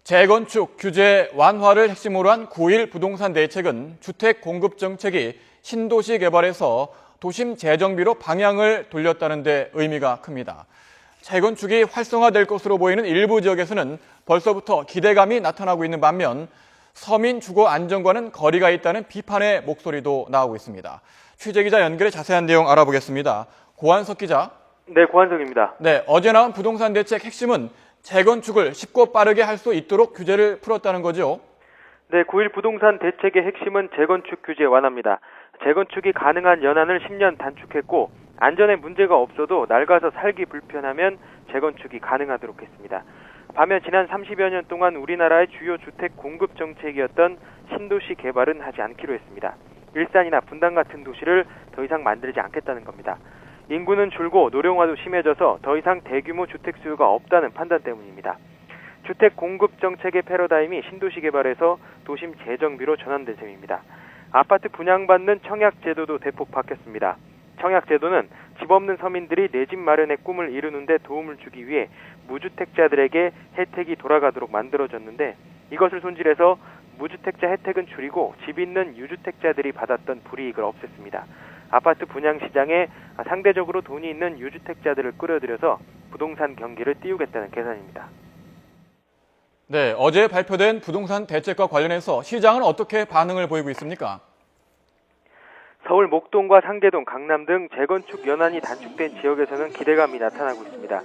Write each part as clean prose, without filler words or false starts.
재건축 규제 완화를 핵심으로 한 9.1 부동산 대책은 주택 공급 정책이 신도시 개발에서 도심 재정비로 방향을 돌렸다는 데 의미가 큽니다. 재건축이 활성화될 것으로 보이는 일부 지역에서는 벌써부터 기대감이 나타나고 있는 반면 서민 주거 안정과는 거리가 있다는 비판의 목소리도 나오고 있습니다. 취재기자 연결해 자세한 내용 알아보겠습니다. 고한석 기자. 네, 고한석입니다. 네, 어제 나온 부동산 대책 핵심은 재건축을 쉽고 빠르게 할 수 있도록 규제를 풀었다는 거죠? 네, 9.1 부동산 대책의 핵심은 재건축 규제 완화입니다. 재건축이 가능한 연한을 10년 단축했고 안전에 문제가 없어도 낡아서 살기 불편하면 재건축이 가능하도록 했습니다. 반면 지난 30여 년 동안 우리나라의 주요 주택 공급 정책이었던 신도시 개발은 하지 않기로 했습니다. 일산이나 분당 같은 도시를 더 이상 만들지 않겠다는 겁니다. 인구는 줄고 노령화도 심해져서 더 이상 대규모 주택 수요가 없다는 판단 때문입니다. 주택 공급 정책의 패러다임이 신도시 개발에서 도심 재정비로 전환된 셈입니다. 아파트 분양받는 청약제도도 대폭 바뀌었습니다. 청약제도는 집 없는 서민들이 내 집 마련의 꿈을 이루는 데 도움을 주기 위해 무주택자들에게 혜택이 돌아가도록 만들어졌는데 이것을 손질해서 무주택자 혜택은 줄이고 집 있는 유주택자들이 받았던 불이익을 없앴습니다. 아파트 분양 시장에 상대적으로 돈이 있는 유주택자들을 끌어들여서 부동산 경기를 띄우겠다는 계산입니다. 네, 어제 발표된 부동산 대책과 관련해서 시장은 어떻게 반응을 보이고 있습니까? 서울 목동과 상계동, 강남 등 재건축 연한이 단축된 지역에서는 기대감이 나타나고 있습니다.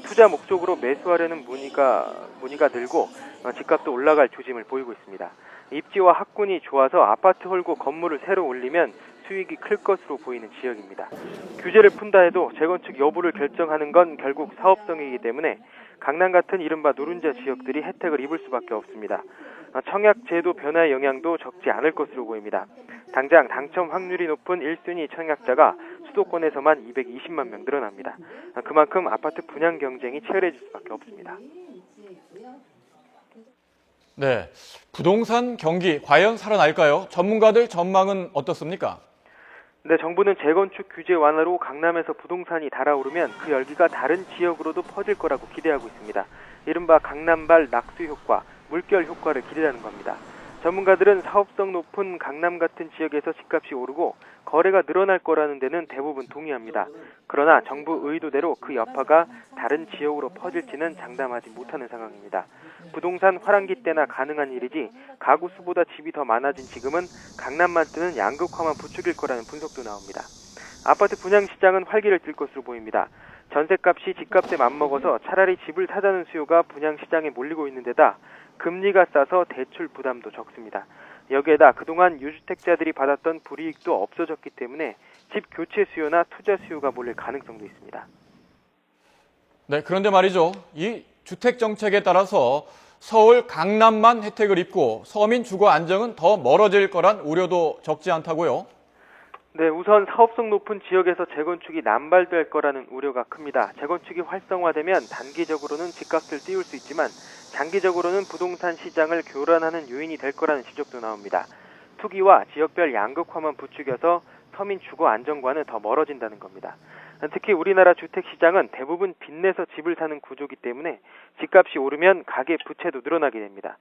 투자 목적으로 매수하려는 문의가 늘고 집값도 올라갈 조짐을 보이고 있습니다. 입지와 학군이 좋아서 아파트 헐고 건물을 새로 올리면 수익이 클 것으로 보이는 지역입니다. 규제를 푼다 해도 재건축 여부를 결정하는 건 결국 사업성이기 때문에 강남 같은 이른바 노른자 지역들이 혜택을 입을 수밖에 없습니다. 청약제도 변화의 영향도 적지 않을 것으로 보입니다. 당장 당첨 확률이 높은 1순위 청약자가 수도권에서만 220만 명 늘어납니다. 그만큼 아파트 분양 경쟁이 치열해질 수밖에 없습니다. 네, 부동산 경기 과연 살아날까요? 전문가들 전망은 어떻습니까? 네, 정부는 재건축 규제 완화로 강남에서 부동산이 달아오르면 그 열기가 다른 지역으로도 퍼질 거라고 기대하고 있습니다. 이른바 강남발 낙수 효과, 물결 효과를 기대하는 겁니다. 전문가들은 사업성 높은 강남 같은 지역에서 집값이 오르고 거래가 늘어날 거라는 데는 대부분 동의합니다. 그러나 정부 의도대로 그 여파가 다른 지역으로 퍼질지는 장담하지 못하는 상황입니다. 부동산 화랑기 때나 가능한 일이지 가구 수보다 집이 더 많아진 지금은 강남만 뜨는 양극화만 부추길 거라는 분석도 나옵니다. 아파트 분양 시장은 활기를 띨 것으로 보입니다. 전셋값이 집값에 맞먹어서 차라리 집을 사자는 수요가 분양 시장에 몰리고 있는 데다 금리가 싸서 대출 부담도 적습니다. 여기에다 그동안 유주택자들이 받았던 불이익도 없어졌기 때문에 집 교체 수요나 투자 수요가 몰릴 가능성도 있습니다. 네, 그런데 말이죠. 이 주택 정책에 따라서 서울, 강남만 혜택을 입고 서민 주거 안정은 더 멀어질 거란 우려도 적지 않다고요? 네, 우선 사업성 높은 지역에서 재건축이 남발될 거라는 우려가 큽니다. 재건축이 활성화되면 단기적으로는 집값을 띄울 수 있지만 장기적으로는 부동산 시장을 교란하는 요인이 될 거라는 지적도 나옵니다. 투기와 지역별 양극화만 부추겨서 서민 주거 안정과는 더 멀어진다는 겁니다. 특히 우리나라 주택 시장은 대부분 빚내서 집을 사는 구조이기 때문에 집값이 오르면 가계 부채도 늘어나게 됩니다.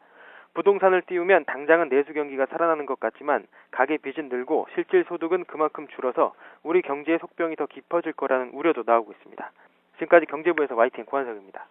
부동산을 띄우면 당장은 내수 경기가 살아나는 것 같지만 가계 빚은 늘고 실질 소득은 그만큼 줄어서 우리 경제의 속병이 더 깊어질 거라는 우려도 나오고 있습니다. 지금까지 경제부에서 YTN 고한석입니다.